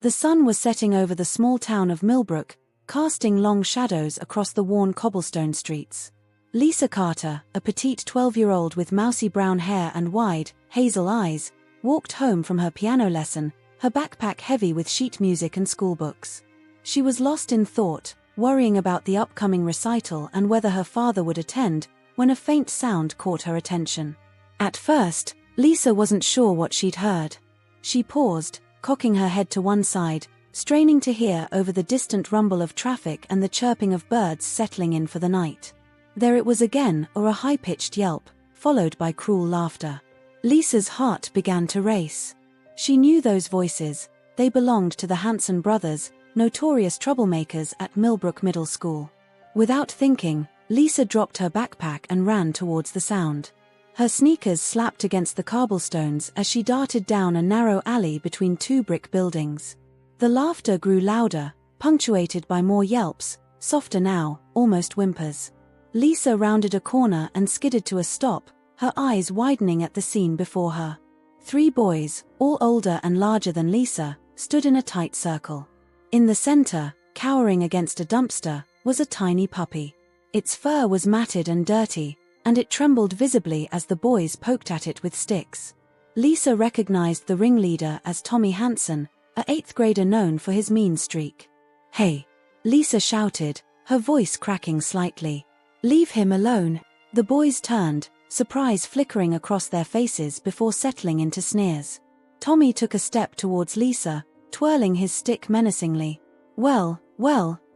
The sun was setting over the small town of Millbrook, casting long shadows across the worn cobblestone streets. Lisa Carter, a petite 12-year-old with mousy brown hair and wide, hazel eyes, walked home from her piano lesson, her backpack heavy with sheet music and schoolbooks. She was lost in thought, worrying about the upcoming recital and whether her father would attend, when a faint sound caught her attention. At first, Lisa wasn't sure what she'd heard. She paused, cocking her head to one side, straining to hear over the distant rumble of traffic and the chirping of birds settling in for the night. There it was again, or a high-pitched yelp, followed by cruel laughter. Lisa's heart began to race. She knew those voices. They belonged to the Hanson brothers, notorious troublemakers at Millbrook Middle School. Without thinking, Lisa dropped her backpack and ran towards the sound. Her sneakers slapped against the cobblestones as she darted down a narrow alley between two brick buildings. The laughter grew louder, punctuated by more yelps, softer now, almost whimpers. Lisa rounded a corner and skidded to a stop, her eyes widening at the scene before her. 3 boys, all older and larger than Lisa, stood in a tight circle. In the center, cowering against a dumpster, was a tiny puppy. Its fur was matted and dirty, and it trembled visibly as the boys poked at it with sticks. Lisa recognized the ringleader as Tommy Hanson, a 8th grader known for his mean streak. "Hey!" Lisa shouted, her voice cracking slightly. "Leave him alone." The boys turned, surprise flickering across their faces before settling into sneers. Tommy took a step towards Lisa, twirling his stick menacingly. Well,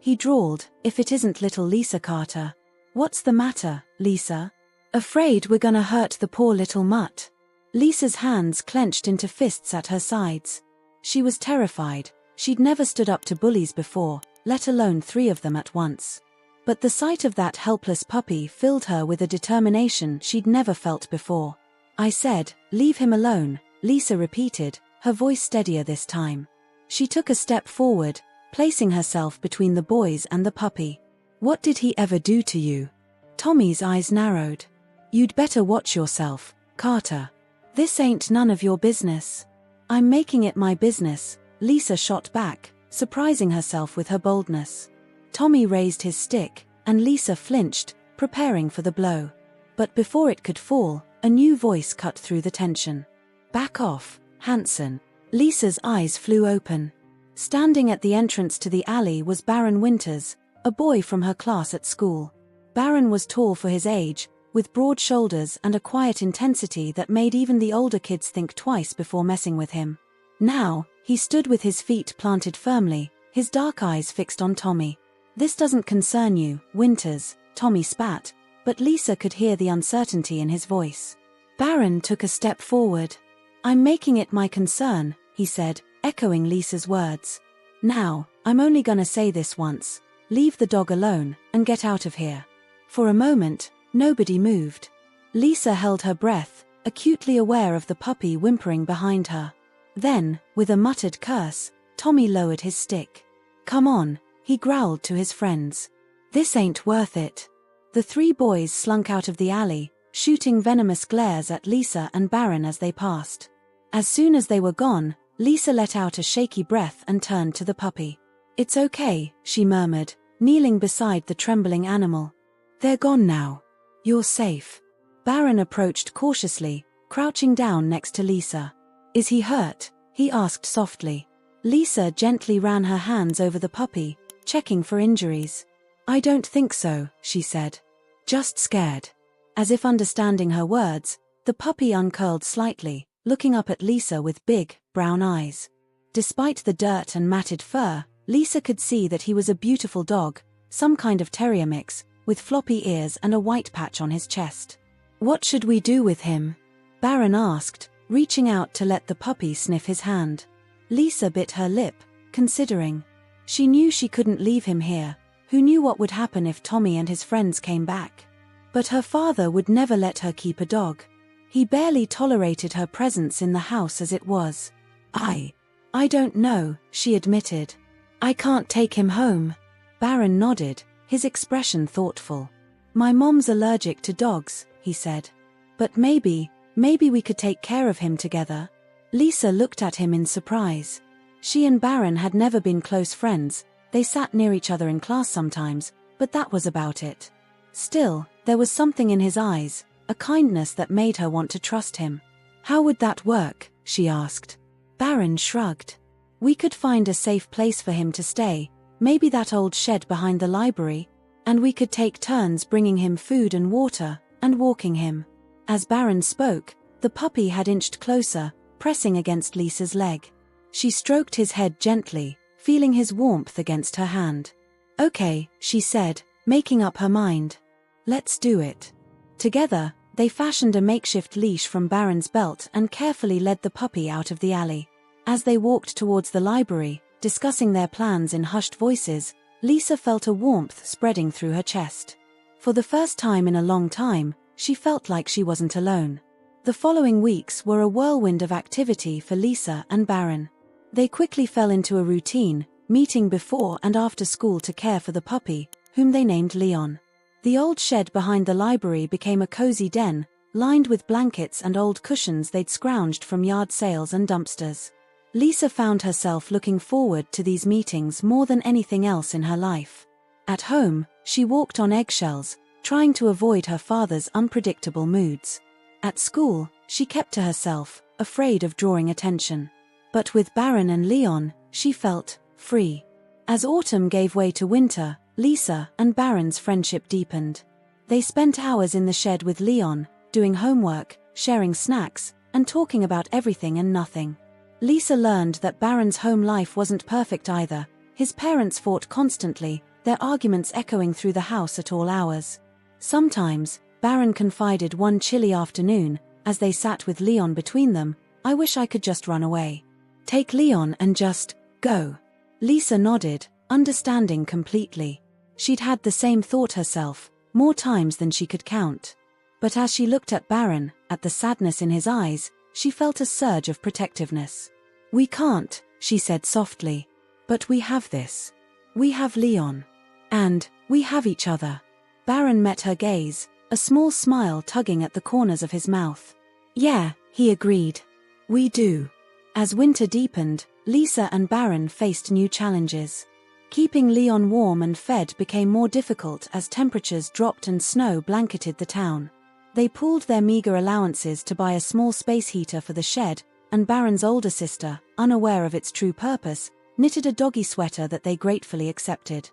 he drawled, "if it isn't little Lisa Carter." "What's the matter, Lisa?" "Afraid we're gonna hurt the poor little mutt." Lisa's hands clenched into fists at her sides. She was terrified. She'd never stood up to bullies before, let alone 3 of them at once. But the sight of that helpless puppy filled her with a determination she'd never felt before. "I said, leave him alone," Lisa repeated, her voice steadier this time. She took a step forward, placing herself between the boys and the puppy. "What did he ever do to you?" Tommy's eyes narrowed. "You'd better watch yourself, Carter. This ain't none of your business." "I'm making it my business," Lisa shot back, surprising herself with her boldness. Tommy raised his stick, and Lisa flinched, preparing for the blow. But before it could fall, a new voice cut through the tension. "Back off, Hanson." Lisa's eyes flew open. Standing at the entrance to the alley was Baron Winters, a boy from her class at school. Baron was tall for his age, with broad shoulders and a quiet intensity that made even the older kids think twice before messing with him. Now, he stood with his feet planted firmly, his dark eyes fixed on Tommy. "This doesn't concern you, Winters," Tommy spat, but Lisa could hear the uncertainty in his voice. Baron took a step forward. "I'm making it my concern," he said, echoing Lisa's words. "Now, I'm only gonna say this once. Leave the dog alone, and get out of here." For a moment, nobody moved. Lisa held her breath, acutely aware of the puppy whimpering behind her. Then, with a muttered curse, Tommy lowered his stick. "Come on," he growled to his friends. "This ain't worth it." The 3 boys slunk out of the alley, shooting venomous glares at Lisa and Baron as they passed. As soon as they were gone, Lisa let out a shaky breath and turned to the puppy. "It's okay," she murmured, kneeling beside the trembling animal. "They're gone now. You're safe." Baron approached cautiously, crouching down next to Lisa. "Is he hurt?" he asked softly. Lisa gently ran her hands over the puppy, checking for injuries. "I don't think so," she said. "Just scared." As if understanding her words, the puppy uncurled slightly, looking up at Lisa with big, brown eyes. Despite the dirt and matted fur, Lisa could see that he was a beautiful dog, some kind of terrier mix, with floppy ears and a white patch on his chest. "What should we do with him?" Baron asked, reaching out to let the puppy sniff his hand. Lisa bit her lip, considering. She knew she couldn't leave him here. Who knew what would happen if Tommy and his friends came back? But her father would never let her keep a dog. He barely tolerated her presence in the house as it was. I don't know," she admitted. "I can't take him home." Baron nodded, his expression thoughtful. "My mom's allergic to dogs," he said. "But maybe we could take care of him together." Lisa looked at him in surprise. She and Baron had never been close friends, they sat near each other in class sometimes, but that was about it. Still, there was something in his eyes, a kindness that made her want to trust him. "How would that work?" she asked. Baron shrugged. "We could find a safe place for him to stay, maybe that old shed behind the library, and we could take turns bringing him food and water, and walking him." As Baron spoke, the puppy had inched closer, pressing against Lisa's leg. She stroked his head gently, feeling his warmth against her hand. "Okay," she said, making up her mind. "Let's do it." Together, they fashioned a makeshift leash from Baron's belt and carefully led the puppy out of the alley. As they walked towards the library, discussing their plans in hushed voices, Lisa felt a warmth spreading through her chest. For the first time in a long time, she felt like she wasn't alone. The following weeks were a whirlwind of activity for Lisa and Baron. They quickly fell into a routine, meeting before and after school to care for the puppy, whom they named Leon. The old shed behind the library became a cozy den, lined with blankets and old cushions they'd scrounged from yard sales and dumpsters. Lisa found herself looking forward to these meetings more than anything else in her life. At home, she walked on eggshells, trying to avoid her father's unpredictable moods. At school, she kept to herself, afraid of drawing attention. But with Baron and Leon, she felt free. As autumn gave way to winter, Lisa and Baron's friendship deepened. They spent hours in the shed with Leon, doing homework, sharing snacks, and talking about everything and nothing. Lisa learned that Baron's home life wasn't perfect either. His parents fought constantly, their arguments echoing through the house at all hours. Sometimes, Baron confided one chilly afternoon, as they sat with Leon between them, "I wish I could just run away. Take Leon and just go." Lisa nodded, understanding completely. She'd had the same thought herself, more times than she could count. But as she looked at Baron, at the sadness in his eyes, she felt a surge of protectiveness. "We can't," she said softly. "But we have this. We have Leon. And we have each other." Baron met her gaze, a small smile tugging at the corners of his mouth. "Yeah," he agreed. "We do." As winter deepened, Lisa and Baron faced new challenges. Keeping Leon warm and fed became more difficult as temperatures dropped and snow blanketed the town. They pooled their meager allowances to buy a small space heater for the shed, and Baron's older sister, unaware of its true purpose, knitted a doggy sweater that they gratefully accepted.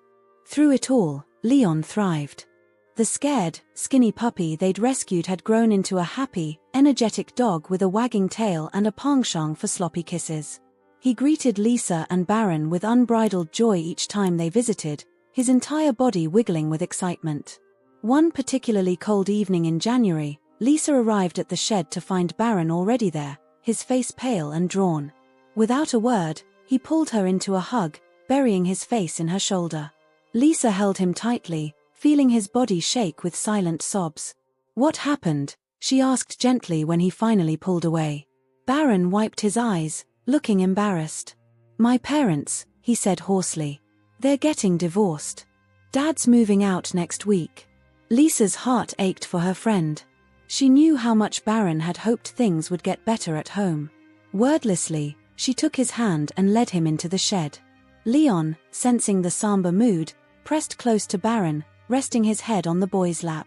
Through it all, Leon thrived. The scared, skinny puppy they'd rescued had grown into a happy, energetic dog with a wagging tail and a penchant for sloppy kisses. He greeted Lisa and Baron with unbridled joy each time they visited, his entire body wiggling with excitement. One particularly cold evening in January, Lisa arrived at the shed to find Baron already there, his face pale and drawn. Without a word, he pulled her into a hug, burying his face in her shoulder. Lisa held him tightly, feeling his body shake with silent sobs. "What happened?" she asked gently when he finally pulled away. Baron wiped his eyes, looking embarrassed. "My parents," he said hoarsely. "They're getting divorced. Dad's moving out next week." Lisa's heart ached for her friend. She knew how much Baron had hoped things would get better at home. Wordlessly, she took his hand and led him into the shed. Leon, sensing the somber mood, pressed close to Baron, resting his head on the boy's lap.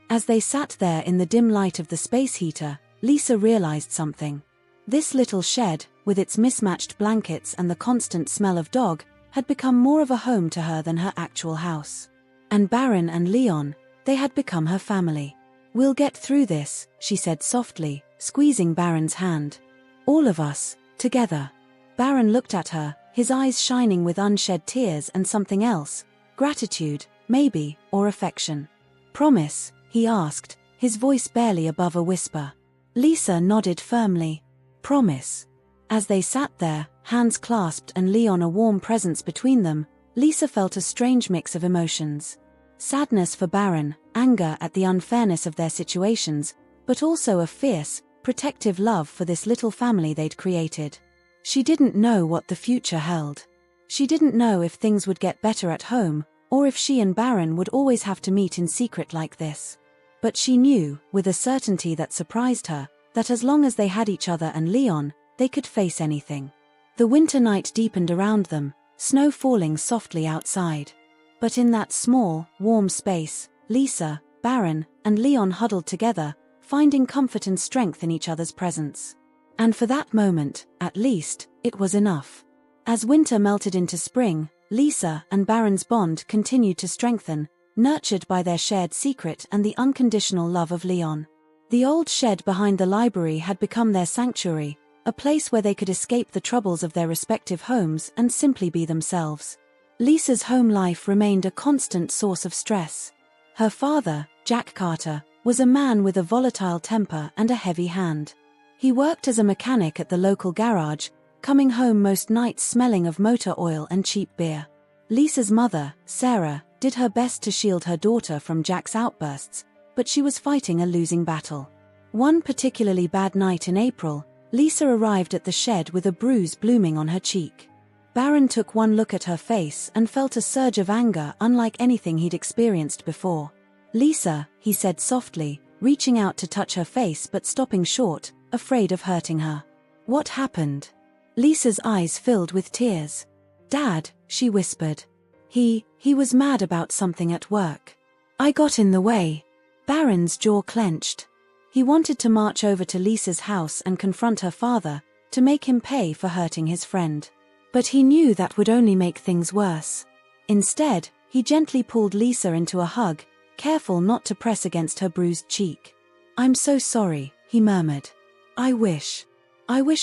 As they sat there in the dim light of the space heater, Lisa realized something. This little shed, with its mismatched blankets and the constant smell of dog, had become more of a home to her than her actual house. And Baron and Leon, they had become her family. "We'll get through this," she said softly, squeezing Baron's hand. "All of us, together." Baron looked at her, his eyes shining with unshed tears and something else, gratitude, maybe, or affection. "Promise?" he asked, his voice barely above a whisper. Lisa nodded firmly. "Promise." As they sat there, hands clasped and Leon a warm presence between them, Lisa felt a strange mix of emotions. Sadness for Baron, anger at the unfairness of their situations, but also a fierce, protective love for this little family they'd created. She didn't know what the future held. She didn't know if things would get better at home, or if she and Baron would always have to meet in secret like this. But she knew, with a certainty that surprised her, that as long as they had each other and Leon, they could face anything. The winter night deepened around them, snow falling softly outside. But in that small, warm space, Lisa, Baron, and Leon huddled together, finding comfort and strength in each other's presence. And for that moment, at least, it was enough. As winter melted into spring, Lisa and Baron's bond continued to strengthen, nurtured by their shared secret and the unconditional love of Leon. The old shed behind the library had become their sanctuary, a place where they could escape the troubles of their respective homes and simply be themselves. Lisa's home life remained a constant source of stress. Her father, Jack Carter, was a man with a volatile temper and a heavy hand. He worked as a mechanic at the local garage, coming home most nights smelling of motor oil and cheap beer. Lisa's mother, Sarah, did her best to shield her daughter from Jack's outbursts, but she was fighting a losing battle. One particularly bad night in April, Lisa arrived at the shed with a bruise blooming on her cheek. Baron took one look at her face and felt a surge of anger unlike anything he'd experienced before. "Lisa," he said softly, reaching out to touch her face but stopping short, afraid of hurting her. "What happened?" Lisa's eyes filled with tears. "Dad," she whispered. He was mad about something at work. I got in the way." Baron's jaw clenched. He wanted to march over to Lisa's house and confront her father, to make him pay for hurting his friend. But he knew that would only make things worse. Instead, he gently pulled Lisa into a hug, careful not to press against her bruised cheek. "I'm so sorry," he murmured. I wish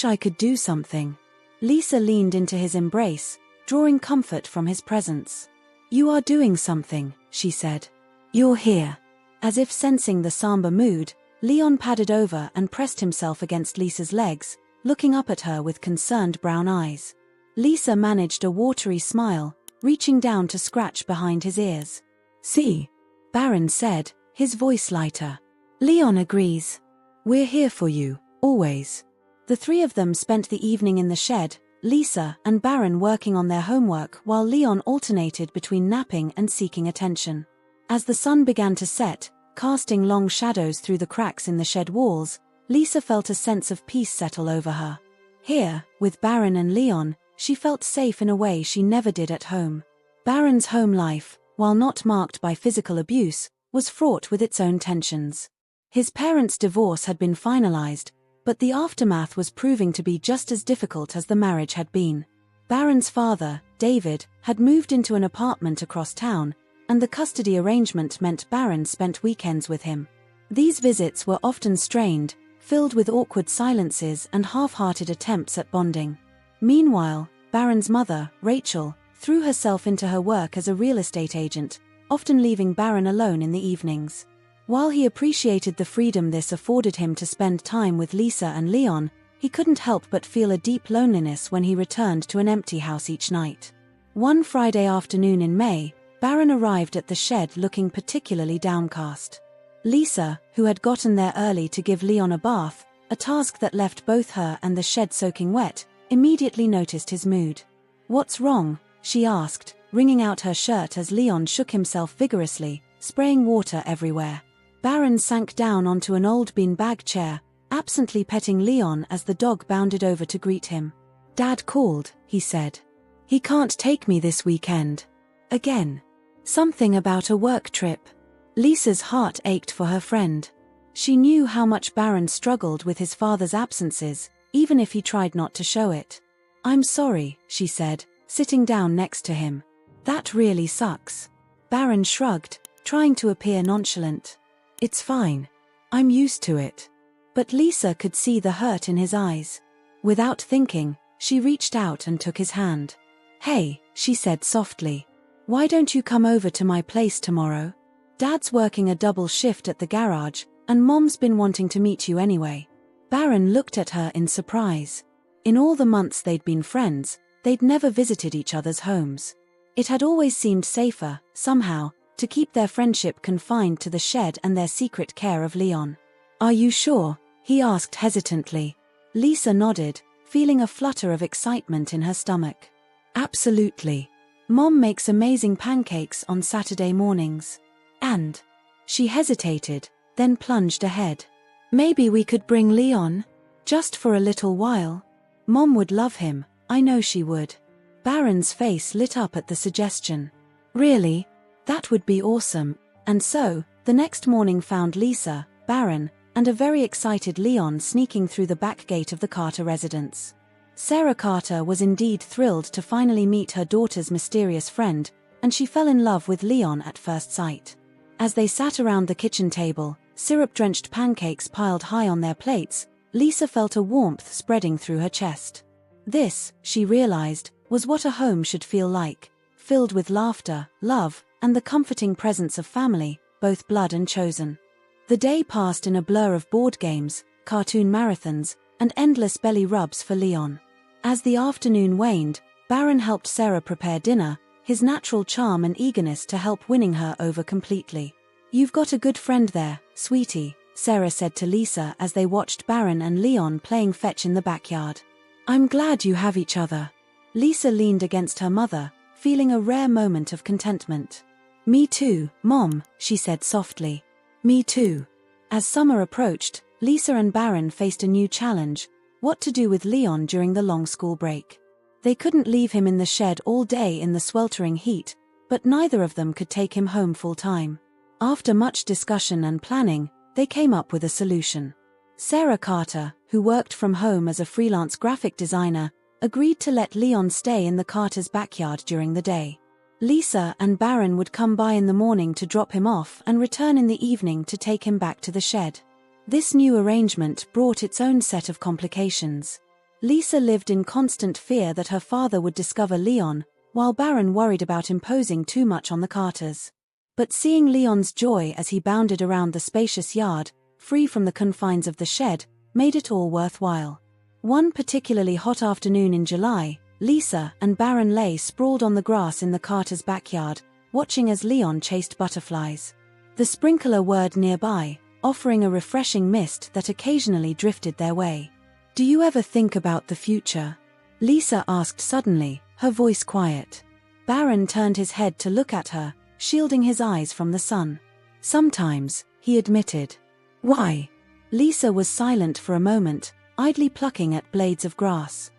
I could do something." Lisa leaned into his embrace, drawing comfort from his presence. "You are doing something," she said. "You're here." As if sensing the somber mood, Leon padded over and pressed himself against Lisa's legs, looking up at her with concerned brown eyes. Lisa managed a watery smile, reaching down to scratch behind his ears. "See," Baron said, his voice lighter. "Leon agrees. We're here for you, always." The three of them spent the evening in the shed, Lisa and Baron working on their homework while Leon alternated between napping and seeking attention. As the sun began to set, casting long shadows through the cracks in the shed walls, Lisa felt a sense of peace settle over her. Here, with Baron and Leon, she felt safe in a way she never did at home. Baron's home life, while not marked by physical abuse, was fraught with its own tensions. His parents' divorce had been finalized, but the aftermath was proving to be just as difficult as the marriage had been. Baron's father, David, had moved into an apartment across town, and the custody arrangement meant Baron spent weekends with him. These visits were often strained, filled with awkward silences and half-hearted attempts at bonding. Meanwhile, Baron's mother, Rachel, threw herself into her work as a real estate agent, often leaving Baron alone in the evenings. While he appreciated the freedom this afforded him to spend time with Lisa and Leon, he couldn't help but feel a deep loneliness when he returned to an empty house each night. One Friday afternoon in May, Baron arrived at the shed looking particularly downcast. Lisa, who had gotten there early to give Leon a bath, a task that left both her and the shed soaking wet, immediately noticed his mood. "What's wrong?" she asked, wringing out her shirt as Leon shook himself vigorously, spraying water everywhere. Baron sank down onto an old beanbag chair, absently petting Leon as the dog bounded over to greet him. "Dad called," he said. "He can't take me this weekend." Again. Something about a work trip. Lisa's heart ached for her friend. She knew how much Baron struggled with his father's absences, even if he tried not to show it. "I'm sorry," she said, sitting down next to him. "That really sucks." Baron shrugged, trying to appear nonchalant. "It's fine. I'm used to it." But Lisa could see the hurt in his eyes. Without thinking, she reached out and took his hand. "Hey," she said softly. "Why don't you come over to my place tomorrow? Dad's working a double shift at the garage, and Mom's been wanting to meet you anyway." Baron looked at her in surprise. In all the months they'd been friends, they'd never visited each other's homes. It had always seemed safer, somehow, to keep their friendship confined to the shed and their secret care of Leon. "Are you sure?" he asked hesitantly. Lisa nodded, feeling a flutter of excitement in her stomach. "Absolutely. Mom makes amazing pancakes on Saturday mornings. And..." She hesitated, then plunged ahead. "Maybe we could bring Leon? Just for a little while. Mom would love him, I know she would. Baron's face lit up at the suggestion. Really? That would be awesome. And so, the next morning found Lisa, Baron, and a very excited Leon sneaking through the back gate of the Carter residence. Sarah Carter was indeed thrilled to finally meet her daughter's mysterious friend, and she fell in love with Leon at first sight. As they sat around the kitchen table, syrup-drenched pancakes piled high on their plates, Lisa felt a warmth spreading through her chest. This, she realized, was what a home should feel like, filled with laughter, love, and the comforting presence of family, both blood and chosen. The day passed in a blur of board games, cartoon marathons, and endless belly rubs for Leon. As the afternoon waned, Baron helped Sarah prepare dinner, his natural charm and eagerness to help winning her over completely. "You've got a good friend there, sweetie," Sarah said to Lisa as they watched Baron and Leon playing fetch in the backyard. "I'm glad you have each other." Lisa leaned against her mother, feeling a rare moment of contentment. "Me too, Mom," she said softly. "Me too." As summer approached, Lisa and Baron faced a new challenge: what to do with Leon during the long school break. They couldn't leave him in the shed all day in the sweltering heat, but neither of them could take him home full-time. After much discussion and planning, they came up with a solution. Sarah Carter, who worked from home as a freelance graphic designer, agreed to let Leon stay in the Carter's backyard during the day. Lisa and Baron would come by in the morning to drop him off and return in the evening to take him back to the shed. This new arrangement brought its own set of complications. Lisa lived in constant fear that her father would discover Leon, while Baron worried about imposing too much on the Carters. But seeing Leon's joy as he bounded around the spacious yard, free from the confines of the shed, made it all worthwhile. One particularly hot afternoon in July, Lisa and Baron lay sprawled on the grass in the Carters' backyard, watching as Leon chased butterflies. The sprinkler whirred nearby, offering a refreshing mist that occasionally drifted their way. "Do you ever think about the future?" Lisa asked suddenly, her voice quiet. Baron turned his head to look at her, shielding his eyes from the sun. "Sometimes," he admitted. "Why?" Lisa was silent for a moment, idly plucking at blades of grass.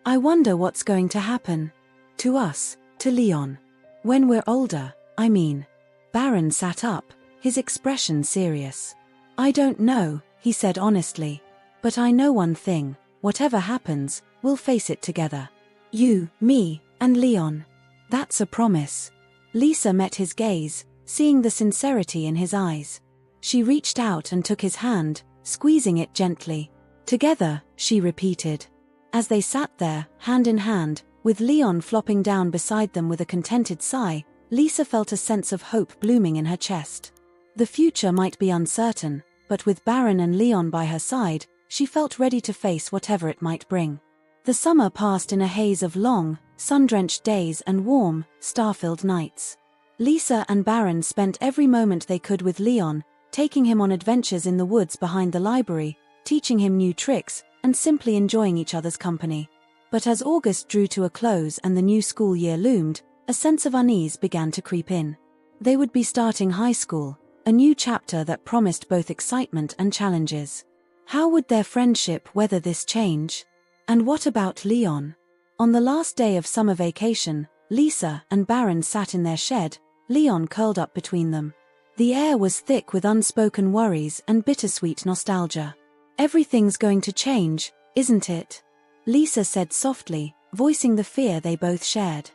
I wonder what's going to happen. To us, to Leon. When we're older, I mean." Baron sat up, his expression serious. "I don't know," he said honestly. "But I know one thing: whatever happens, we'll face it together. You, me, and Leon. That's a promise." Lisa met his gaze, seeing the sincerity in his eyes. She reached out and took his hand, squeezing it gently. "Together," she repeated. As they sat there, hand in hand, with Leon flopping down beside them with a contented sigh, Lisa felt a sense of hope blooming in her chest. The future might be uncertain, but with Baron and Leon by her side, she felt ready to face whatever it might bring. The summer passed in a haze of long, sun-drenched days and warm, star-filled nights. Lisa and Baron spent every moment they could with Leon, taking him on adventures in the woods behind the library, teaching him new tricks, and simply enjoying each other's company. But as August drew to a close and the new school year loomed, a sense of unease began to creep in. They would be starting high school, a new chapter that promised both excitement and challenges. How would their friendship weather this change? And what about Leon? On the last day of summer vacation, Lisa and Baron sat in their shed, Leon curled up between them. The air was thick with unspoken worries and bittersweet nostalgia. "Everything's going to change, isn't it?" Lisa said softly, voicing the fear they both shared.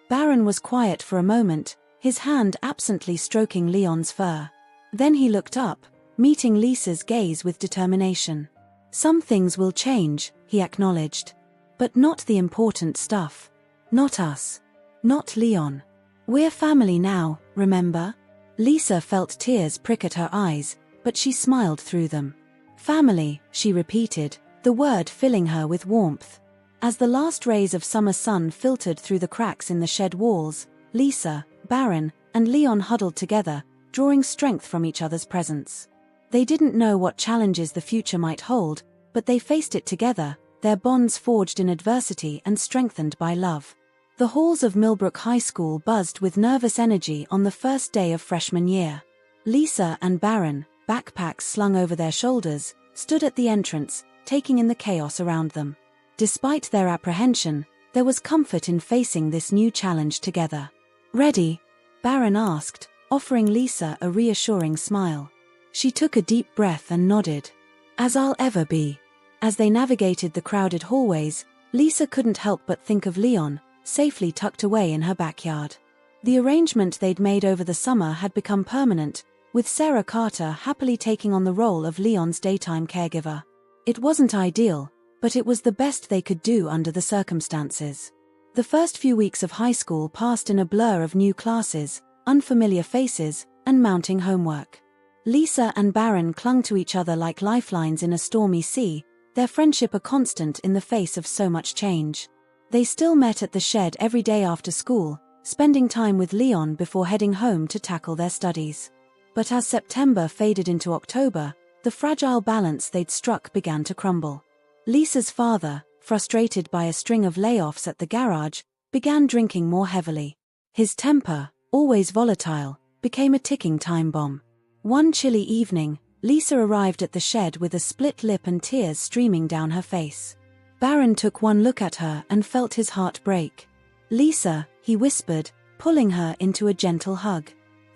Baron was quiet for a moment, his hand absently stroking Leon's fur. Then he looked up, meeting Lisa's gaze with determination. "Some things will change," he acknowledged. "But not the important stuff. Not us. Not Leon. We're family now, remember?" Lisa felt tears prick at her eyes, but she smiled through them. "Family," she repeated, the word filling her with warmth. As the last rays of summer sun filtered through the cracks in the shed walls, Lisa, Baron, and Leon huddled together, drawing strength from each other's presence. They didn't know what challenges the future might hold, but they faced it together, their bonds forged in adversity and strengthened by love. The halls of Millbrook High School buzzed with nervous energy on the first day of freshman year. Lisa and Baron, backpacks slung over their shoulders, stood at the entrance, taking in the chaos around them. Despite their apprehension, there was comfort in facing this new challenge together. "Ready?" Baron asked, offering Lisa a reassuring smile. She took a deep breath and nodded. "As I'll ever be." As they navigated the crowded hallways, Lisa couldn't help but think of Leon, safely tucked away in her backyard. The arrangement they'd made over the summer had become permanent, with Sarah Carter happily taking on the role of Leon's daytime caregiver. It wasn't ideal, but it was the best they could do under the circumstances. The first few weeks of high school passed in a blur of new classes, unfamiliar faces, and mounting homework. Lisa and Baron clung to each other like lifelines in a stormy sea, their friendship a constant in the face of so much change. They still met at the shed every day after school, spending time with Leon before heading home to tackle their studies. But as September faded into October, the fragile balance they'd struck began to crumble. Lisa's father, frustrated by a string of layoffs at the garage, began drinking more heavily. His temper, always volatile, became a ticking time bomb. One chilly evening, Lisa arrived at the shed with a split lip and tears streaming down her face. Baron took one look at her and felt his heart break. "Lisa," he whispered, pulling her into a gentle hug.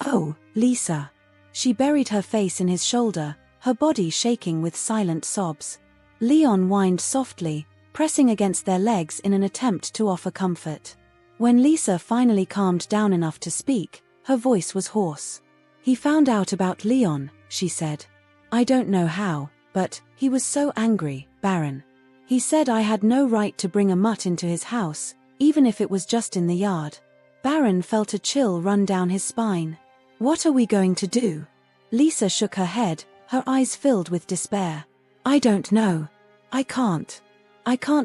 "Oh, Lisa." She buried her face in his shoulder, her body shaking with silent sobs. Leon whined softly, pressing against their legs in an attempt to offer comfort. When Lisa finally calmed down enough to speak, her voice was hoarse. "He found out about Leon," she said. "I don't know how, but he was so angry, Baron. He said I had no right to bring a mutt into his house, even if it was just in the yard." Baron felt a chill run down his spine. "What are we going to do?" Lisa shook her head, her eyes filled with despair. "I don't know. I can't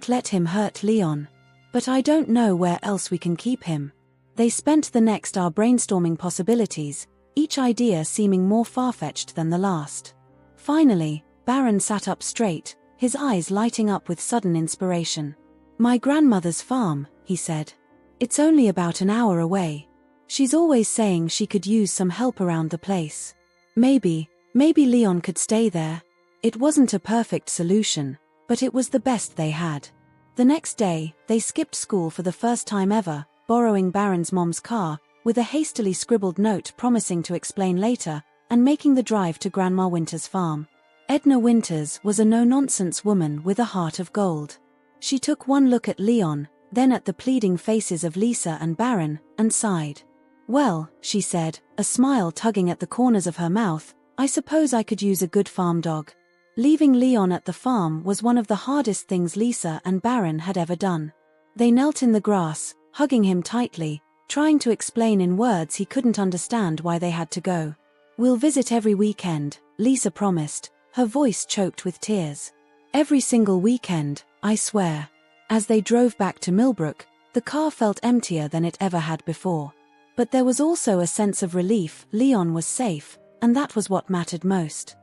let him hurt Leon. But I don't know where else we can keep him." They spent the next hour brainstorming possibilities, each idea seeming more far-fetched than the last. Finally, Baron sat up straight, his eyes lighting up with sudden inspiration. "My grandmother's farm," he said. "It's only about an hour away. She's always saying she could use some help around the place. Maybe Leon could stay there." It wasn't a perfect solution, but it was the best they had. The next day, they skipped school for the first time ever, borrowing Baron's mom's car, with a hastily scribbled note promising to explain later, and making the drive to Grandma Winter's farm. Edna Winters was a no-nonsense woman with a heart of gold. She took one look at Leon, then at the pleading faces of Lisa and Baron, and sighed. "Well," she said, a smile tugging at the corners of her mouth, "I suppose I could use a good farm dog." Leaving Leon at the farm was one of the hardest things Lisa and Baron had ever done. They knelt in the grass, hugging him tightly, trying to explain in words he couldn't understand why they had to go. "We'll visit every weekend," Lisa promised, her voice choked with tears. "Every single weekend, I swear." As they drove back to Millbrook, the car felt emptier than it ever had before. But there was also a sense of relief. Leon was safe, and that was what mattered most.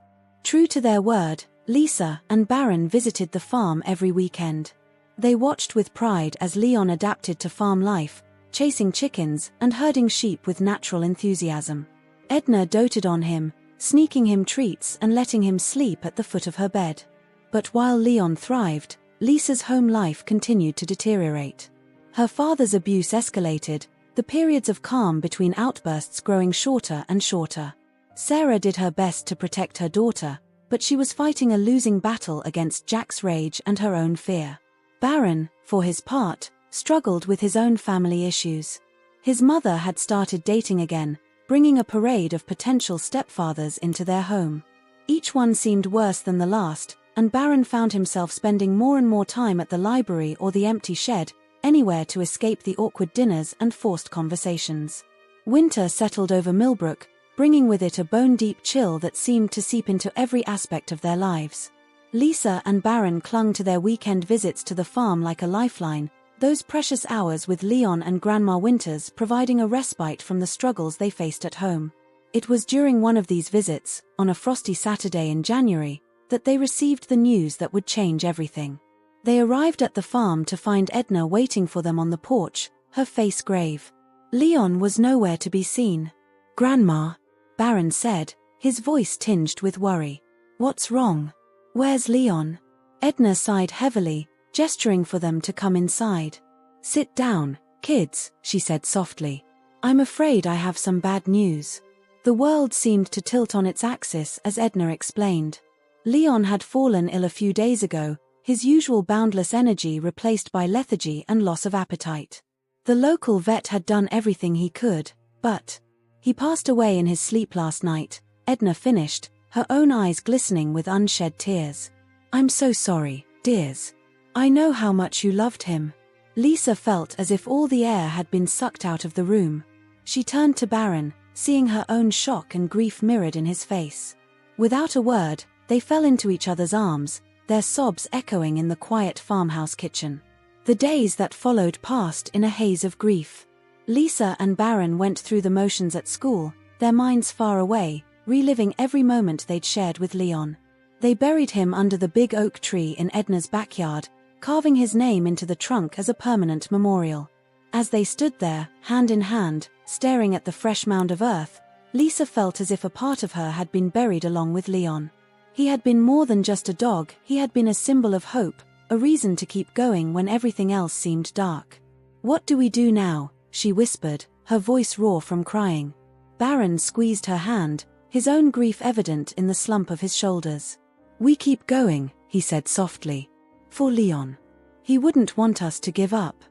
True to their word, Lisa and Baron visited the farm every weekend. They watched with pride as Leon adapted to farm life, chasing chickens and herding sheep with natural enthusiasm. Edna doted on him, sneaking him treats and letting him sleep at the foot of her bed. But while Leon thrived, Lisa's home life continued to deteriorate. Her father's abuse escalated, the periods of calm between outbursts growing shorter and shorter. Sarah did her best to protect her daughter, but she was fighting a losing battle against Jack's rage and her own fear. Baron, for his part, struggled with his own family issues. His mother had started dating again, bringing a parade of potential stepfathers into their home. Each one seemed worse than the last, and Baron found himself spending more and more time at the library or the empty shed, anywhere to escape the awkward dinners and forced conversations. Winter settled over Millbrook, bringing with it a bone-deep chill that seemed to seep into every aspect of their lives. Lisa and Baron clung to their weekend visits to the farm like a lifeline, those precious hours with Leon and Grandma Winters providing a respite from the struggles they faced at home. It was during one of these visits, on a frosty Saturday in January, that they received the news that would change everything. They arrived at the farm to find Edna waiting for them on the porch, her face grave. Leon was nowhere to be seen. "Grandma," Baron said, his voice tinged with worry. "What's wrong? Where's Leon?" Edna sighed heavily, gesturing for them to come inside. "Sit down, kids," she said softly. "I'm afraid I have some bad news." The world seemed to tilt on its axis as Edna explained. Leon had fallen ill a few days ago, his usual boundless energy replaced by lethargy and loss of appetite. The local vet had done everything he could, but he passed away in his sleep last night, Edna finished, her own eyes glistening with unshed tears. "I'm so sorry, dears. I know how much you loved him." Lisa felt as if all the air had been sucked out of the room. She turned to Baron, seeing her own shock and grief mirrored in his face. Without a word, they fell into each other's arms, their sobs echoing in the quiet farmhouse kitchen. The days that followed passed in a haze of grief. Lisa and Baron went through the motions at school, their minds far away, reliving every moment they'd shared with Leon. They buried him under the big oak tree in Edna's backyard, carving his name into the trunk as a permanent memorial. As they stood there, hand in hand, staring at the fresh mound of earth, Lisa felt as if a part of her had been buried along with Leon. He had been more than just a dog, he had been a symbol of hope, a reason to keep going when everything else seemed dark. "What do we do now?" she whispered, her voice raw from crying. Baron squeezed her hand, his own grief evident in the slump of his shoulders. "We keep going," he said softly. "For Leon. He wouldn't want us to give up."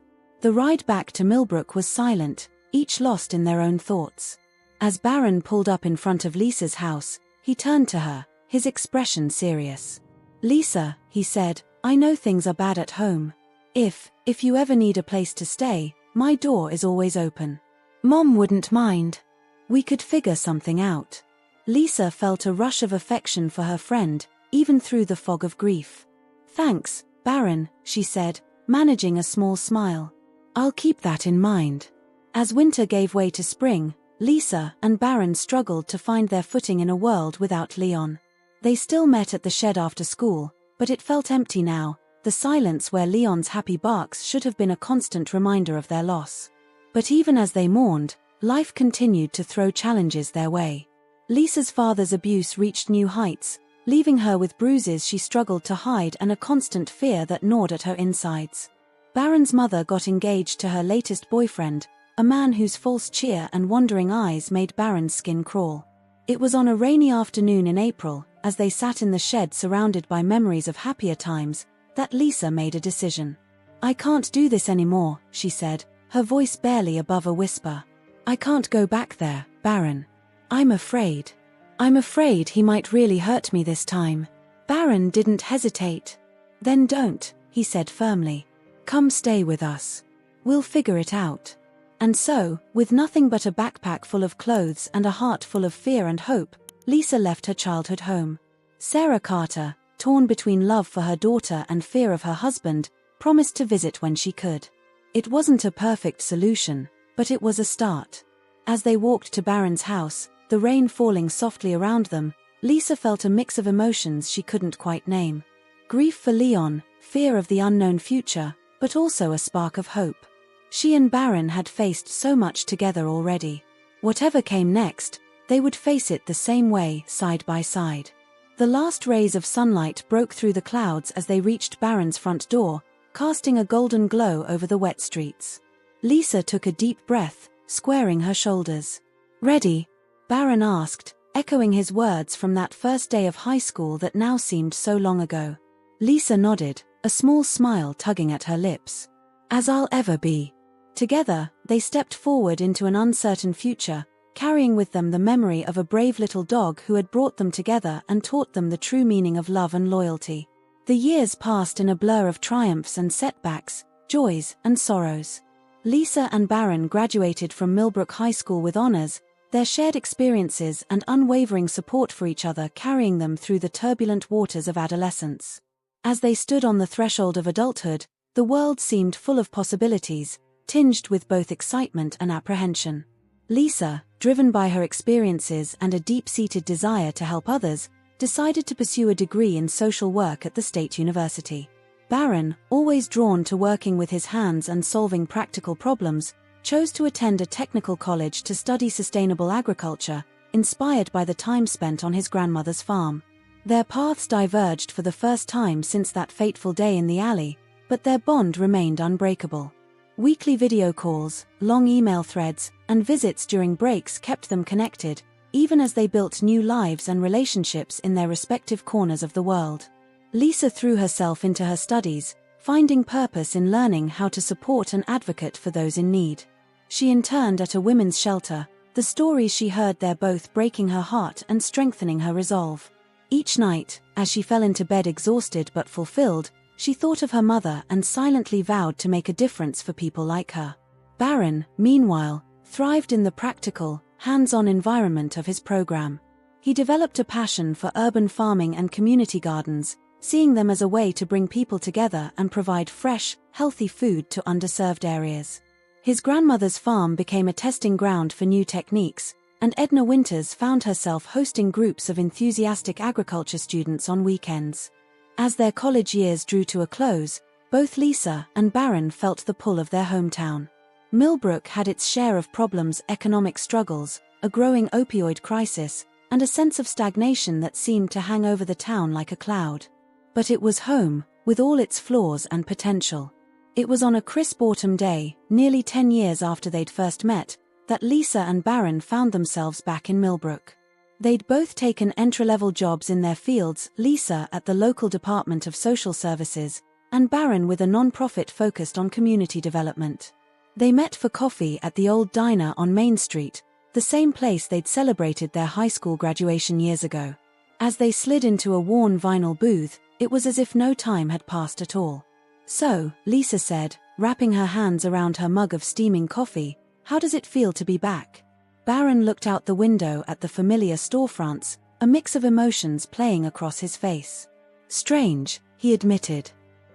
The ride back to Millbrook was silent, each lost in their own thoughts. As Baron pulled up in front of Lisa's house, he turned to her, his expression serious. "Lisa," he said, "I know things are bad at home. If you ever need a place to stay, my door is always open. Mom wouldn't mind. We could figure something out." Lisa felt a rush of affection for her friend, even through the fog of grief. "Thanks, Baron," she said, managing a small smile. "I'll keep that in mind." As winter gave way to spring, Lisa and Baron struggled to find their footing in a world without Leon. They still met at the shed after school, but it felt empty now, the silence where Leon's happy barks should have been a constant reminder of their loss. But even as they mourned, life continued to throw challenges their way. Lisa's father's abuse reached new heights, leaving her with bruises she struggled to hide and a constant fear that gnawed at her insides. Baron's mother got engaged to her latest boyfriend, a man whose false cheer and wandering eyes made Baron's skin crawl. It was on a rainy afternoon in April, as they sat in the shed surrounded by memories of happier times, that Lisa made a decision. "I can't do this anymore," she said, her voice barely above a whisper. "I can't go back there, Baron. I'm afraid. I'm afraid he might really hurt me this time." Baron didn't hesitate. "Then don't," he said firmly. "Come stay with us. We'll figure it out." And so, with nothing but a backpack full of clothes and a heart full of fear and hope, Lisa left her childhood home. Sarah Carter, torn between love for her daughter and fear of her husband, promised to visit when she could. It wasn't a perfect solution, but it was a start. As they walked to Baron's house, the rain falling softly around them, Lisa felt a mix of emotions she couldn't quite name. Grief for Leon, fear of the unknown future, but also a spark of hope. She and Baron had faced so much together already. Whatever came next, they would face it the same way, side by side. The last rays of sunlight broke through the clouds as they reached Baron's front door, casting a golden glow over the wet streets. Lisa took a deep breath, squaring her shoulders. "Ready?" Baron asked, echoing his words from that first day of high school that now seemed so long ago. Lisa nodded, a small smile tugging at her lips. "As I'll ever be." Together, they stepped forward into an uncertain future, carrying with them the memory of a brave little dog who had brought them together and taught them the true meaning of love and loyalty. The years passed in a blur of triumphs and setbacks, joys and sorrows. Lisa and Baron graduated from Millbrook High School with honors, their shared experiences and unwavering support for each other carrying them through the turbulent waters of adolescence. As they stood on the threshold of adulthood, the world seemed full of possibilities, tinged with both excitement and apprehension. Lisa, driven by her experiences and a deep-seated desire to help others, decided to pursue a degree in social work at the State University. Baron, always drawn to working with his hands and solving practical problems, chose to attend a technical college to study sustainable agriculture, inspired by the time spent on his grandmother's farm. Their paths diverged for the first time since that fateful day in the alley, but their bond remained unbreakable. Weekly video calls, long email threads, and visits during breaks kept them connected, even as they built new lives and relationships in their respective corners of the world. Lisa threw herself into her studies, finding purpose in learning how to support and advocate for those in need. She interned at a women's shelter, the stories she heard there both breaking her heart and strengthening her resolve. Each night, as she fell into bed exhausted but fulfilled, she thought of her mother and silently vowed to make a difference for people like her. Baron, meanwhile, thrived in the practical, hands-on environment of his program. He developed a passion for urban farming and community gardens, seeing them as a way to bring people together and provide fresh, healthy food to underserved areas. His grandmother's farm became a testing ground for new techniques, and Edna Winters found herself hosting groups of enthusiastic agriculture students on weekends. As their college years drew to a close, both Lisa and Baron felt the pull of their hometown. Millbrook had its share of problems: economic struggles, a growing opioid crisis, and a sense of stagnation that seemed to hang over the town like a cloud. But it was home, with all its flaws and potential. It was on a crisp autumn day, nearly 10 years after they'd first met, that Lisa and Baron found themselves back in Millbrook. They'd both taken entry-level jobs in their fields, Lisa at the local Department of Social Services, and Baron with a non-profit focused on community development. They met for coffee at the old diner on Main Street, the same place they'd celebrated their high school graduation years ago. As they slid into a worn vinyl booth, it was as if no time had passed at all. "So," Lisa said, wrapping her hands around her mug of steaming coffee, "how does it feel to be back?" Baron looked out the window at the familiar storefronts, a mix of emotions playing across his face. "Strange," he admitted.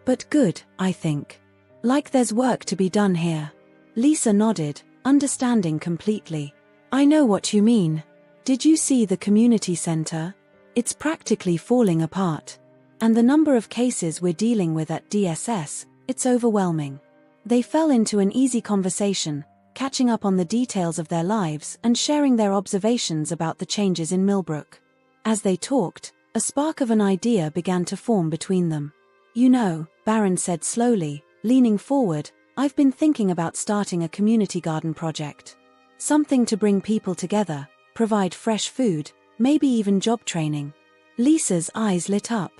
"But good, I think. Like there's work to be done here." Lisa nodded, understanding completely. "I know what you mean. Did you see the community center? It's practically falling apart. And the number of cases we're dealing with at DSS, it's overwhelming." They fell into an easy conversation, catching up on the details of their lives and sharing their observations about the changes in Millbrook. As they talked, a spark of an idea began to form between them. "You know," Baron said slowly, leaning forward, "I've been thinking about starting a community garden project. Something to bring people together, provide fresh food, maybe even job training." Lisa's eyes lit up.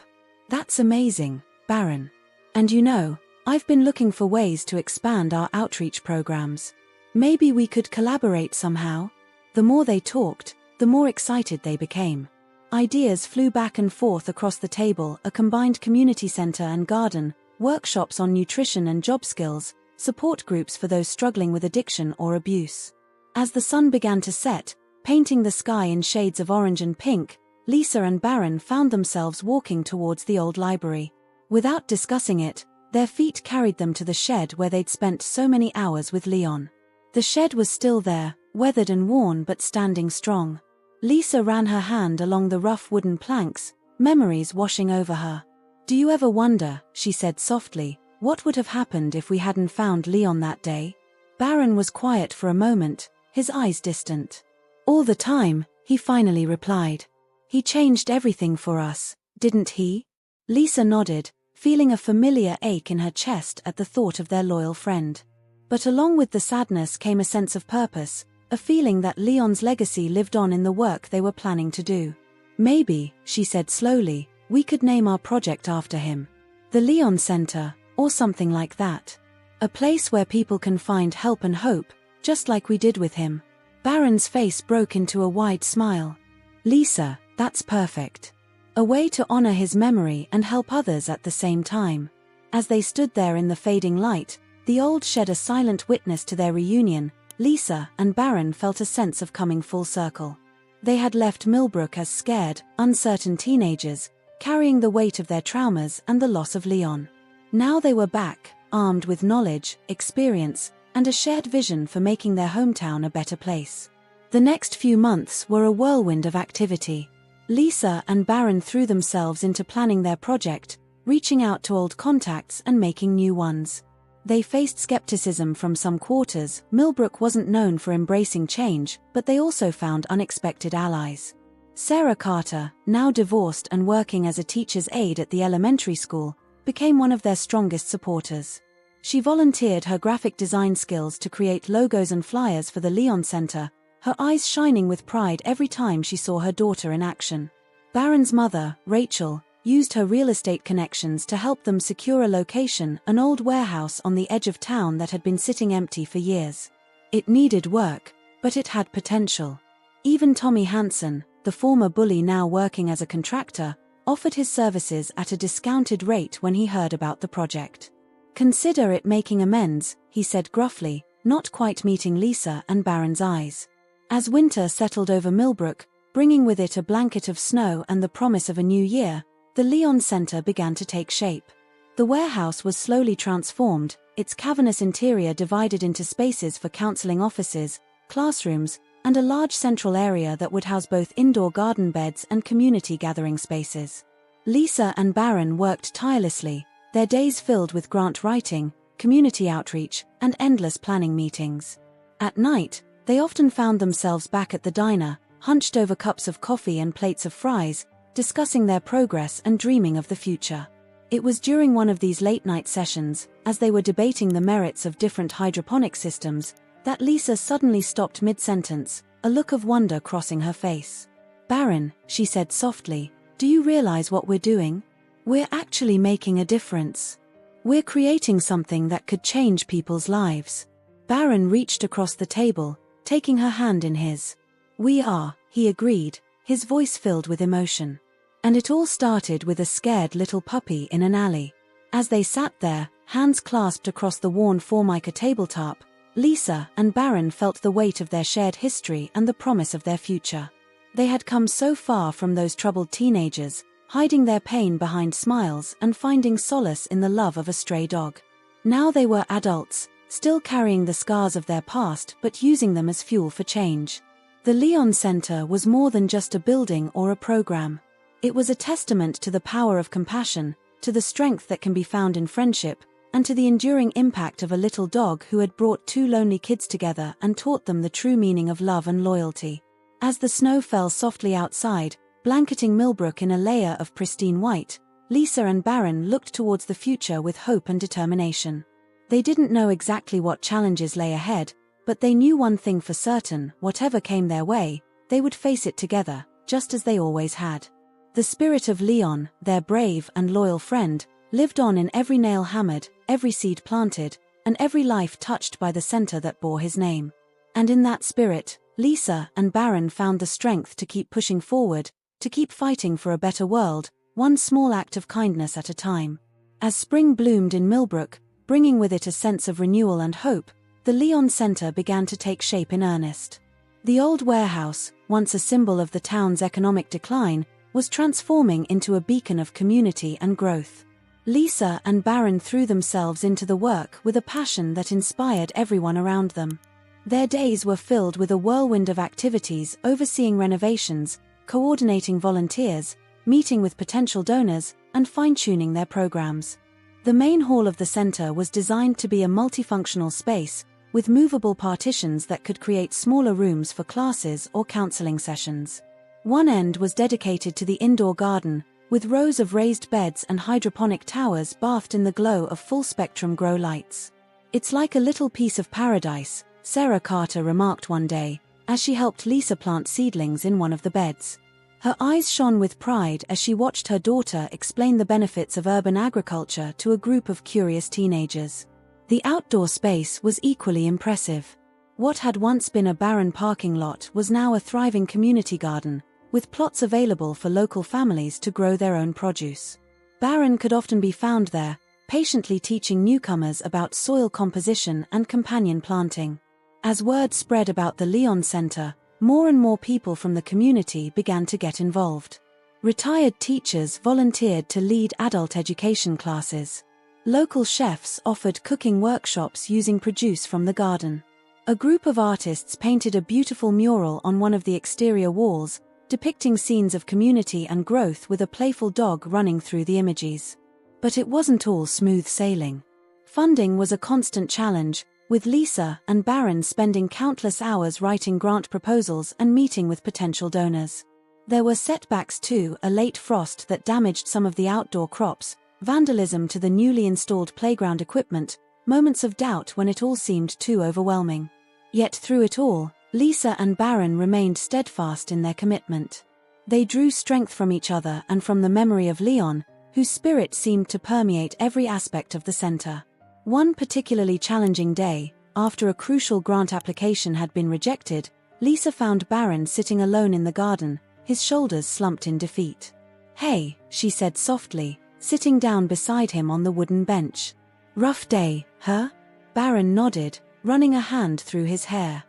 "That's amazing, Baron. And you know, I've been looking for ways to expand our outreach programs. Maybe we could collaborate somehow." The more they talked, the more excited they became. Ideas flew back and forth across the table: a combined community center and garden, workshops on nutrition and job skills, support groups for those struggling with addiction or abuse. As the sun began to set, painting the sky in shades of orange and pink, Lisa and Baron found themselves walking towards the old library. Without discussing it, their feet carried them to the shed where they'd spent so many hours with Leon. The shed was still there, weathered and worn but standing strong. Lisa ran her hand along the rough wooden planks, memories washing over her. "Do you ever wonder," she said softly, "what would have happened if we hadn't found Leon that day?" Baron was quiet for a moment, his eyes distant. "All the time," he finally replied. "He changed everything for us, didn't he?" Lisa nodded, feeling a familiar ache in her chest at the thought of their loyal friend. But along with the sadness came a sense of purpose, a feeling that Leon's legacy lived on in the work they were planning to do. "Maybe," she said slowly, "we could name our project after him. The Leon Center, or something like that. A place where people can find help and hope, just like we did with him." Baron's face broke into a wide smile. "Lisa, that's perfect. A way to honor his memory and help others at the same time." As they stood there in the fading light, the old shed a silent witness to their reunion, Lisa and Baron felt a sense of coming full circle. They had left Millbrook as scared, uncertain teenagers, carrying the weight of their traumas and the loss of Leon. Now they were back, armed with knowledge, experience, and a shared vision for making their hometown a better place. The next few months were a whirlwind of activity. Lisa and Baron threw themselves into planning their project, reaching out to old contacts and making new ones. They faced skepticism from some quarters. Millbrook wasn't known for embracing change, but they also found unexpected allies. Sarah Carter, now divorced and working as a teacher's aide at the elementary school, became one of their strongest supporters. She volunteered her graphic design skills to create logos and flyers for the Leon Center, her eyes shining with pride every time she saw her daughter in action. Baron's mother, Rachel, used her real estate connections to help them secure a location, an old warehouse on the edge of town that had been sitting empty for years. It needed work, but it had potential. Even Tommy Hansen, the former bully now working as a contractor, offered his services at a discounted rate when he heard about the project. "Consider it making amends," he said gruffly, not quite meeting Lisa and Baron's eyes. As winter settled over Millbrook, bringing with it a blanket of snow and the promise of a new year, the Leon Center began to take shape. The warehouse was slowly transformed, its cavernous interior divided into spaces for counseling offices, classrooms, and a large central area that would house both indoor garden beds and community gathering spaces. Lisa and Baron worked tirelessly, their days filled with grant writing, community outreach, and endless planning meetings. At night, they often found themselves back at the diner, hunched over cups of coffee and plates of fries, discussing their progress and dreaming of the future. It was during one of these late-night sessions, as they were debating the merits of different hydroponic systems, that Lisa suddenly stopped mid-sentence, a look of wonder crossing her face. "Baron," she said softly, "do you realize what we're doing? We're actually making a difference. We're creating something that could change people's lives." Baron reached across the table, taking her hand in his. "We are," he agreed, his voice filled with emotion. And it all started with a scared little puppy in an alley. As they sat there, hands clasped across the worn Formica tabletop, Lisa and Baron felt the weight of their shared history and the promise of their future. They had come so far from those troubled teenagers, hiding their pain behind smiles and finding solace in the love of a stray dog. Now they were adults, still carrying the scars of their past but using them as fuel for change. The Leon Center was more than just a building or a program. It was a testament to the power of compassion, to the strength that can be found in friendship, and to the enduring impact of a little dog who had brought two lonely kids together and taught them the true meaning of love and loyalty. As the snow fell softly outside, blanketing Millbrook in a layer of pristine white, Lisa and Baron looked towards the future with hope and determination. They didn't know exactly what challenges lay ahead, but they knew one thing for certain: whatever came their way, they would face it together, just as they always had. The spirit of Leon, their brave and loyal friend, lived on in every nail hammered, every seed planted, and every life touched by the center that bore his name. And in that spirit, Lisa and Baron found the strength to keep pushing forward, to keep fighting for a better world, one small act of kindness at a time. As spring bloomed in Millbrook, bringing with it a sense of renewal and hope, the Leon Center began to take shape in earnest. The old warehouse, once a symbol of the town's economic decline, was transforming into a beacon of community and growth. Lisa and Baron threw themselves into the work with a passion that inspired everyone around them. Their days were filled with a whirlwind of activities, overseeing renovations, coordinating volunteers, meeting with potential donors, and fine-tuning their programs. The main hall of the center was designed to be a multifunctional space, with movable partitions that could create smaller rooms for classes or counseling sessions. One end was dedicated to the indoor garden, with rows of raised beds and hydroponic towers bathed in the glow of full-spectrum grow lights. "It's like a little piece of paradise," Sarah Carter remarked one day, as she helped Lisa plant seedlings in one of the beds. Her eyes shone with pride as she watched her daughter explain the benefits of urban agriculture to a group of curious teenagers. The outdoor space was equally impressive. What had once been a barren parking lot was now a thriving community garden, with plots available for local families to grow their own produce. Baron could often be found there, patiently teaching newcomers about soil composition and companion planting. As word spread about the Leon Center, more and more people from the community began to get involved. Retired teachers volunteered to lead adult education classes. Local chefs offered cooking workshops using produce from the garden. A group of artists painted a beautiful mural on one of the exterior walls, depicting scenes of community and growth with a playful dog running through the images. But it wasn't all smooth sailing. Funding was a constant challenge, with Lisa and Baron spending countless hours writing grant proposals and meeting with potential donors. There were setbacks too: a late frost that damaged some of the outdoor crops, vandalism to the newly installed playground equipment, moments of doubt when it all seemed too overwhelming. Yet through it all, Lisa and Baron remained steadfast in their commitment. They drew strength from each other and from the memory of Leon, whose spirit seemed to permeate every aspect of the center. One particularly challenging day, after a crucial grant application had been rejected, Lisa found Baron sitting alone in the garden, his shoulders slumped in defeat. "Hey," she said softly, sitting down beside him on the wooden bench. "Rough day, huh?" Baron nodded, running a hand through his hair.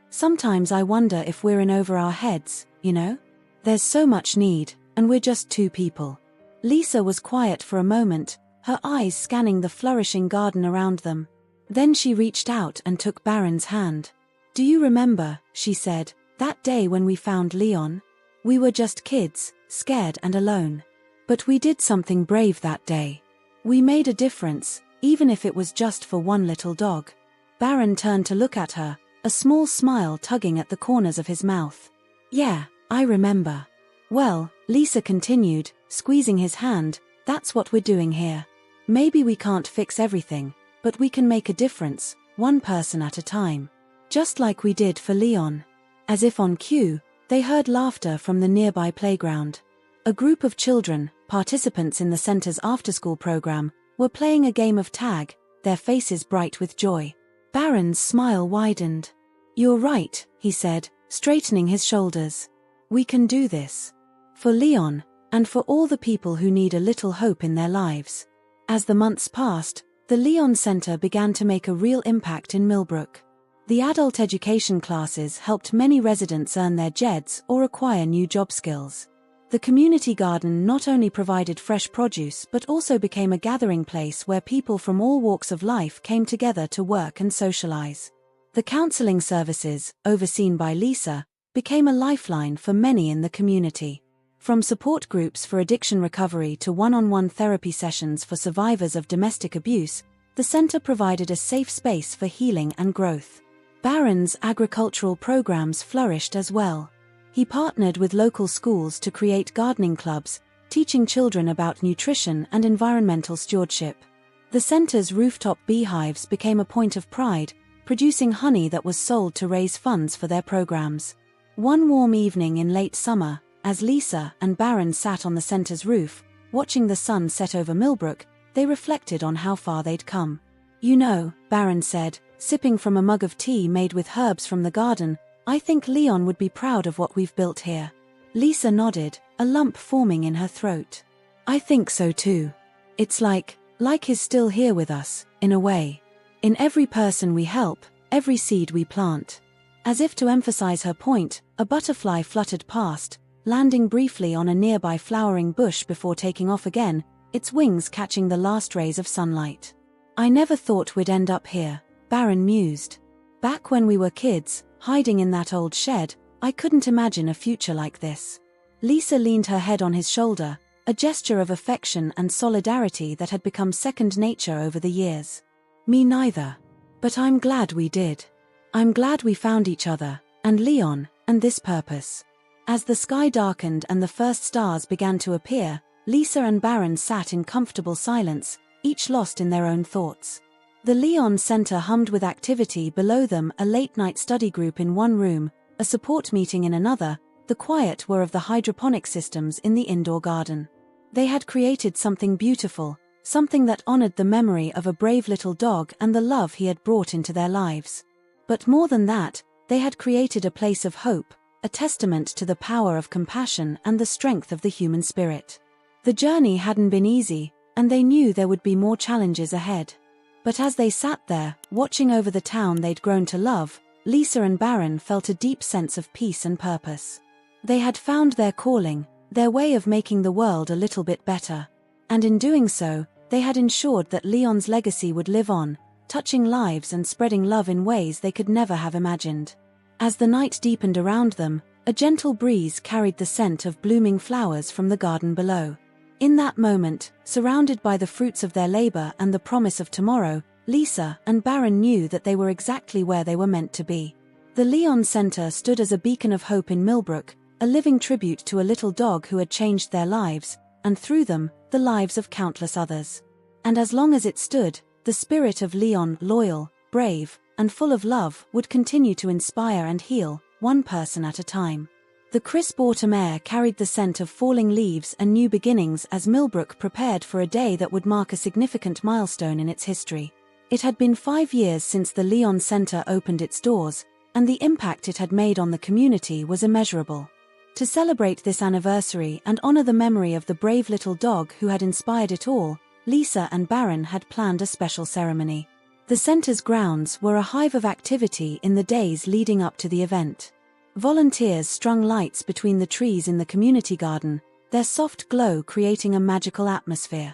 Sometimes I wonder if we're in over our heads, you know? There's so much need, and we're just two people." Lisa was quiet for a moment, her eyes scanning the flourishing garden around them. Then she reached out and took Baron's hand. "Do you remember," she said, "that day when we found Leon? We were just kids, scared and alone. But we did something brave that day. We made a difference, even if it was just for one little dog." Baron turned to look at her, a small smile tugging at the corners of his mouth. "Yeah, I remember." "Well," Lisa continued, squeezing his hand, "that's what we're doing here. Maybe we can't fix everything, but we can make a difference, one person at a time. Just like we did for Leon." As if on cue, they heard laughter from the nearby playground. A group of children, participants in the center's after-school program, were playing a game of tag, their faces bright with joy. Baron's smile widened. "You're right," he said, straightening his shoulders. "We can do this. For Leon, and for all the people who need a little hope in their lives." As the months passed, the Leon Center began to make a real impact in Millbrook. The adult education classes helped many residents earn their JEDs or acquire new job skills. The community garden not only provided fresh produce but also became a gathering place where people from all walks of life came together to work and socialize. The counseling services, overseen by Lisa, became a lifeline for many in the community. From support groups for addiction recovery to one-on-one therapy sessions for survivors of domestic abuse, the center provided a safe space for healing and growth. Baron's agricultural programs flourished as well. He partnered with local schools to create gardening clubs, teaching children about nutrition and environmental stewardship. The center's rooftop beehives became a point of pride, producing honey that was sold to raise funds for their programs. One warm evening in late summer, as Lisa and Baron sat on the center's roof, watching the sun set over Millbrook, they reflected on how far they'd come. "You know," Baron said, sipping from a mug of tea made with herbs from the garden, "I think Leon would be proud of what we've built here." Lisa nodded, a lump forming in her throat. "I think so too. It's like he's still here with us, in a way. In every person we help, every seed we plant." As if to emphasize her point, a butterfly fluttered past, landing briefly on a nearby flowering bush before taking off again, its wings catching the last rays of sunlight. "I never thought we'd end up here," Baron mused. "Back when we were kids, hiding in that old shed, I couldn't imagine a future like this." Lisa leaned her head on his shoulder, a gesture of affection and solidarity that had become second nature over the years. "Me neither. But I'm glad we did. I'm glad we found each other, and Leon, and this purpose." As the sky darkened and the first stars began to appear, Lisa and Baron sat in comfortable silence, each lost in their own thoughts. The Leon Center hummed with activity below them, a late-night study group in one room, a support meeting in another, the quiet whir of the hydroponic systems in the indoor garden. They had created something beautiful, something that honored the memory of a brave little dog and the love he had brought into their lives. But more than that, they had created a place of hope, a testament to the power of compassion and the strength of the human spirit. The journey hadn't been easy, and they knew there would be more challenges ahead. But as they sat there, watching over the town they'd grown to love, Lisa and Baron felt a deep sense of peace and purpose. They had found their calling, their way of making the world a little bit better. And in doing so, they had ensured that Leon's legacy would live on, touching lives and spreading love in ways they could never have imagined. As the night deepened around them, a gentle breeze carried the scent of blooming flowers from the garden below. In that moment, surrounded by the fruits of their labor and the promise of tomorrow, Lisa and Baron knew that they were exactly where they were meant to be. The Leon Center stood as a beacon of hope in Millbrook, a living tribute to a little dog who had changed their lives, and through them, the lives of countless others. And as long as it stood, the spirit of Leon, loyal, brave, and full of love, would continue to inspire and heal, one person at a time. The crisp autumn air carried the scent of falling leaves and new beginnings as Millbrook prepared for a day that would mark a significant milestone in its history. It had been 5 years since the Leon Center opened its doors, and the impact it had made on the community was immeasurable. To celebrate this anniversary and honor the memory of the brave little dog who had inspired it all, Lisa and Baron had planned a special ceremony. The center's grounds were a hive of activity in the days leading up to the event. Volunteers strung lights between the trees in the community garden, their soft glow creating a magical atmosphere.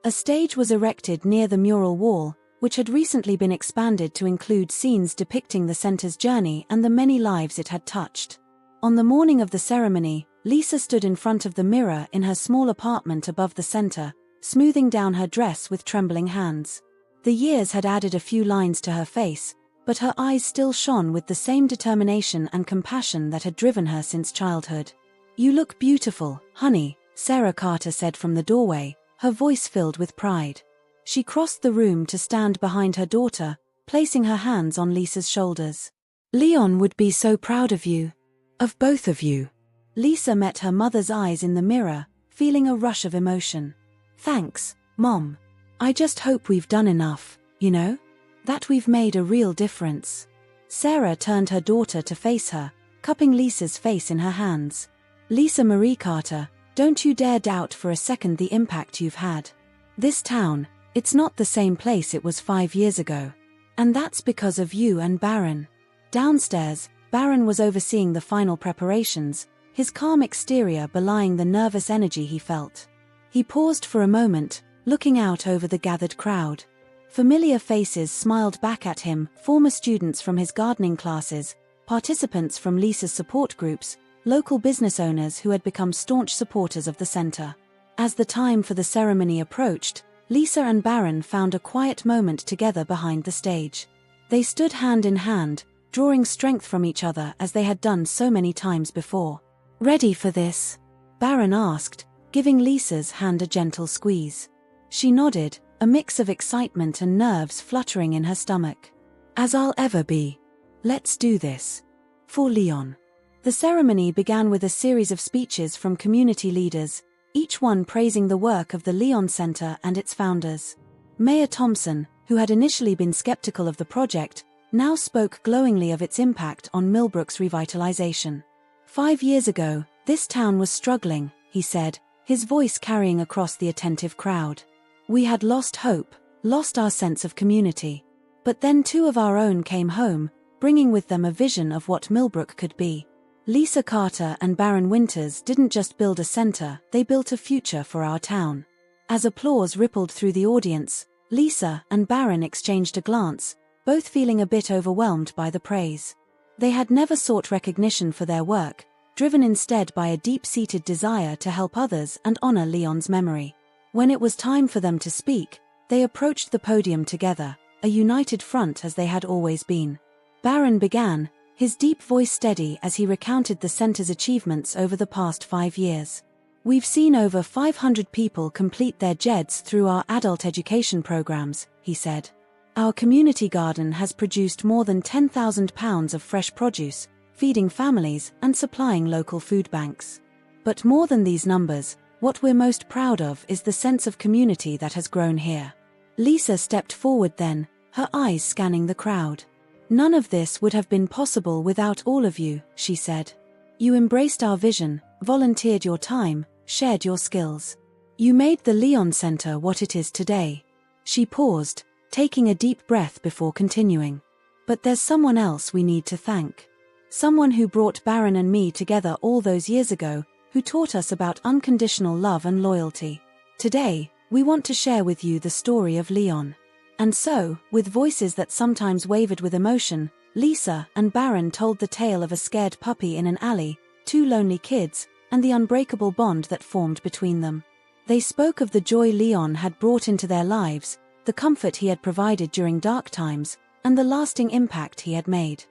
A stage was erected near the mural wall, which had recently been expanded to include scenes depicting the center's journey and the many lives it had touched. On the morning of the ceremony, Lisa stood in front of the mirror in her small apartment above the center, smoothing down her dress with trembling hands. The years had added a few lines to her face, but her eyes still shone with the same determination and compassion that had driven her since childhood. "You look beautiful, honey," Sarah Carter said from the doorway, her voice filled with pride. She crossed the room to stand behind her daughter, placing her hands on Lisa's shoulders. "Leon would be so proud of you. Of both of you." Lisa met her mother's eyes in the mirror, feeling a rush of emotion. "Thanks, Mom. I just hope we've done enough, you know? That we've made a real difference." Sarah turned her daughter to face her, cupping Lisa's face in her hands. "Lisa Marie Carter, don't you dare doubt for a second the impact you've had. This town, it's not the same place it was 5 years ago. And that's because of you and Baron." Downstairs, Baron was overseeing the final preparations, his calm exterior belying the nervous energy he felt. He paused for a moment, looking out over the gathered crowd. Familiar faces smiled back at him, former students from his gardening classes, participants from Lisa's support groups, local business owners who had become staunch supporters of the center. As the time for the ceremony approached, Lisa and Baron found a quiet moment together behind the stage. They stood hand in hand, drawing strength from each other as they had done so many times before. "Ready for this?" Baron asked, giving Lisa's hand a gentle squeeze. She nodded, a mix of excitement and nerves fluttering in her stomach. "As I'll ever be. Let's do this. For Leon." The ceremony began with a series of speeches from community leaders, each one praising the work of the Leon Center and its founders. Mayor Thompson, who had initially been skeptical of the project, now spoke glowingly of its impact on Millbrook's revitalization. 5 years ago, this town was struggling, he said, his voice carrying across the attentive crowd. "We had lost hope, lost our sense of community. But then 2 of our own came home, bringing with them a vision of what Millbrook could be. Lisa Carter and Baron Winters didn't just build a center, they built a future for our town." As applause rippled through the audience, Lisa and Baron exchanged a glance, both feeling a bit overwhelmed by the praise. They had never sought recognition for their work, driven instead by a deep-seated desire to help others and honor Leon's memory. When it was time for them to speak, they approached the podium together, a united front as they had always been. Baron began, his deep voice steady as he recounted the center's achievements over the past 5 years. "We've seen over 500 people complete their JEDs through our adult education programs," he said. "Our community garden has produced more than 10,000 pounds of fresh produce, feeding families and supplying local food banks. But more than these numbers, what we're most proud of is the sense of community that has grown here." Lisa stepped forward then, her eyes scanning the crowd. "None of this would have been possible without all of you," she said. "You embraced our vision, volunteered your time, shared your skills. You made the Leon Center what it is today." She paused, taking a deep breath before continuing. "But there's someone else we need to thank. Someone who brought Baron and me together all those years ago, who taught us about unconditional love and loyalty. Today, we want to share with you the story of Leon." And so, with voices that sometimes wavered with emotion, Lisa and Baron told the tale of a scared puppy in an alley, 2 lonely kids, and the unbreakable bond that formed between them. They spoke of the joy Leon had brought into their lives, the comfort he had provided during dark times, and the lasting impact he had made.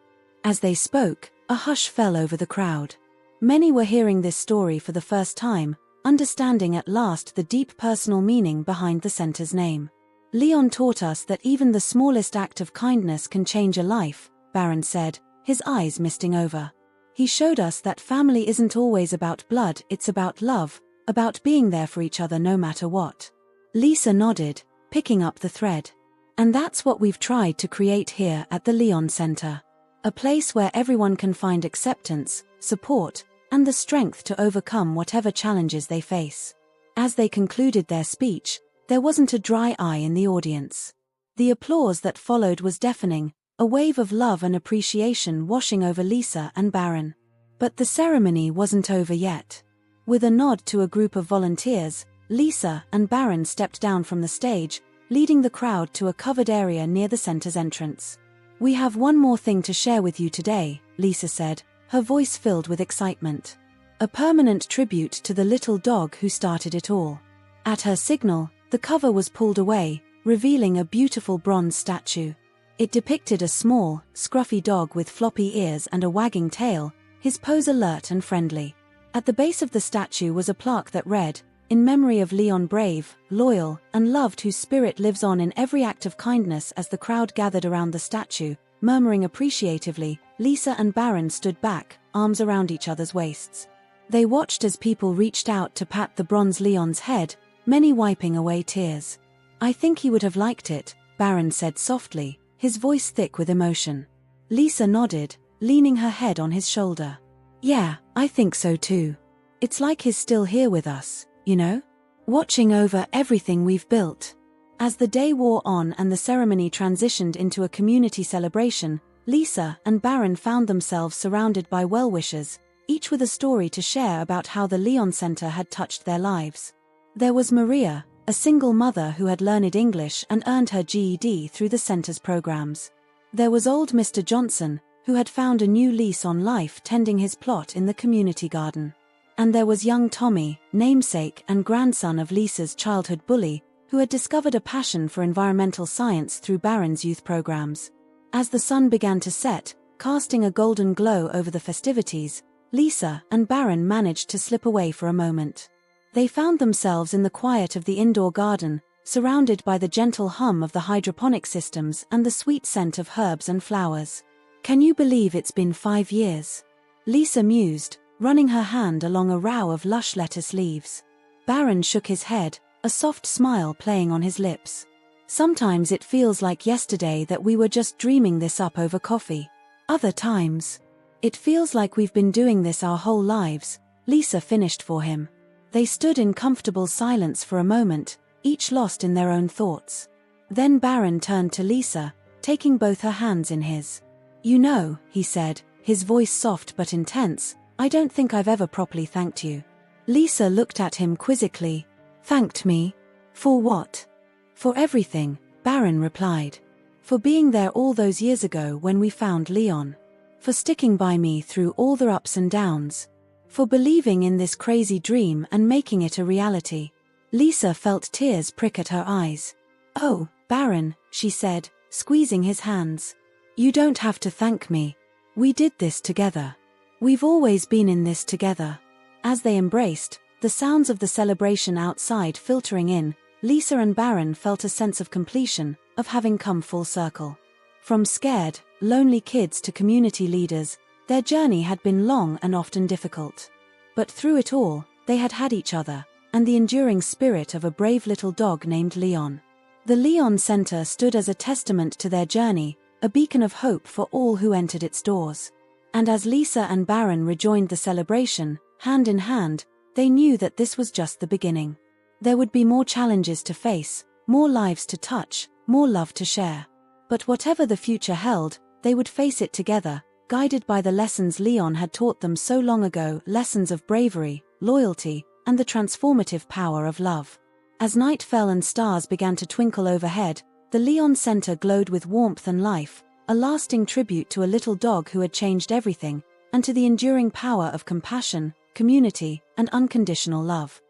As they spoke, a hush fell over the crowd. Many were hearing this story for the first time, understanding at last the deep personal meaning behind the center's name. Leon taught us that even the smallest act of kindness can change a life, Baron said, his eyes misting over. He showed us that family isn't always about blood, it's about love, about being there for each other no matter what. Lisa nodded, picking up the thread. And that's what we've tried to create here at the Leon Center. A place where everyone can find acceptance, support, and the strength to overcome whatever challenges they face. As they concluded their speech, there wasn't a dry eye in the audience. The applause that followed was deafening, a wave of love and appreciation washing over Lisa and Baron. But the ceremony wasn't over yet. With a nod to a group of volunteers, Lisa and Baron stepped down from the stage, leading the crowd to a covered area near the center's entrance. "We have one more thing to share with you today," Lisa said, her voice filled with excitement. A permanent tribute to the little dog who started it all. At her signal, the cover was pulled away, revealing a beautiful bronze statue. It depicted a small, scruffy dog with floppy ears and a wagging tail, his pose alert and friendly. At the base of the statue was a plaque that read, "In memory of Leon, brave, loyal, and loved, whose spirit lives on in every act of kindness." As the crowd gathered around the statue, murmuring appreciatively, Lisa and Baron stood back, arms around each other's waists. They watched as people reached out to pat the bronze Leon's head, many wiping away tears. "I think he would have liked it," Baron said softly, his voice thick with emotion. Lisa nodded, leaning her head on his shoulder. "Yeah, I think so too. It's like he's still here with us, you know? Watching over everything we've built." As the day wore on and the ceremony transitioned into a community celebration, Lisa and Baron found themselves surrounded by well-wishers, each with a story to share about how the Leon Center had touched their lives. There was Maria, a single mother who had learned English and earned her GED through the center's programs. There was old Mr. Johnson, who had found a new lease on life tending his plot in the community garden. And there was young Tommy, namesake and grandson of Lisa's childhood bully, who had discovered a passion for environmental science through Baron's youth programs. As the sun began to set, casting a golden glow over the festivities, Lisa and Baron managed to slip away for a moment. They found themselves in the quiet of the indoor garden, surrounded by the gentle hum of the hydroponic systems and the sweet scent of herbs and flowers. "Can you believe it's been 5 years?" Lisa mused, running her hand along a row of lush lettuce leaves. Baron shook his head, a soft smile playing on his lips. "Sometimes it feels like yesterday that we were just dreaming this up over coffee. Other times, it feels like we've been doing this our whole lives," Lisa finished for him. They stood in comfortable silence for a moment, each lost in their own thoughts. Then Baron turned to Lisa, taking both her hands in his. "You know," he said, his voice soft but intense, "I don't think I've ever properly thanked you." Lisa looked at him quizzically. "Thanked me? For what?" "For everything," Baron replied. "For being there all those years ago when we found Leon. For sticking by me through all the ups and downs. For believing in this crazy dream and making it a reality." Lisa felt tears prick at her eyes. "Oh, Baron," she said, squeezing his hands. "You don't have to thank me. We did this together. We've always been in this together." As they embraced, the sounds of the celebration outside filtering in, Lisa and Baron felt a sense of completion, of having come full circle. From scared, lonely kids to community leaders, their journey had been long and often difficult. But through it all, they had had each other, and the enduring spirit of a brave little dog named Leon. The Leon Center stood as a testament to their journey, a beacon of hope for all who entered its doors. And as Lisa and Baron rejoined the celebration, hand in hand, they knew that this was just the beginning. There would be more challenges to face, more lives to touch, more love to share. But whatever the future held, they would face it together, guided by the lessons Leon had taught them so long ago, lessons of bravery, loyalty, and the transformative power of love. As night fell and stars began to twinkle overhead, the Leon Center glowed with warmth and life, a lasting tribute to a little dog who had changed everything, and to the enduring power of compassion, community, and unconditional love.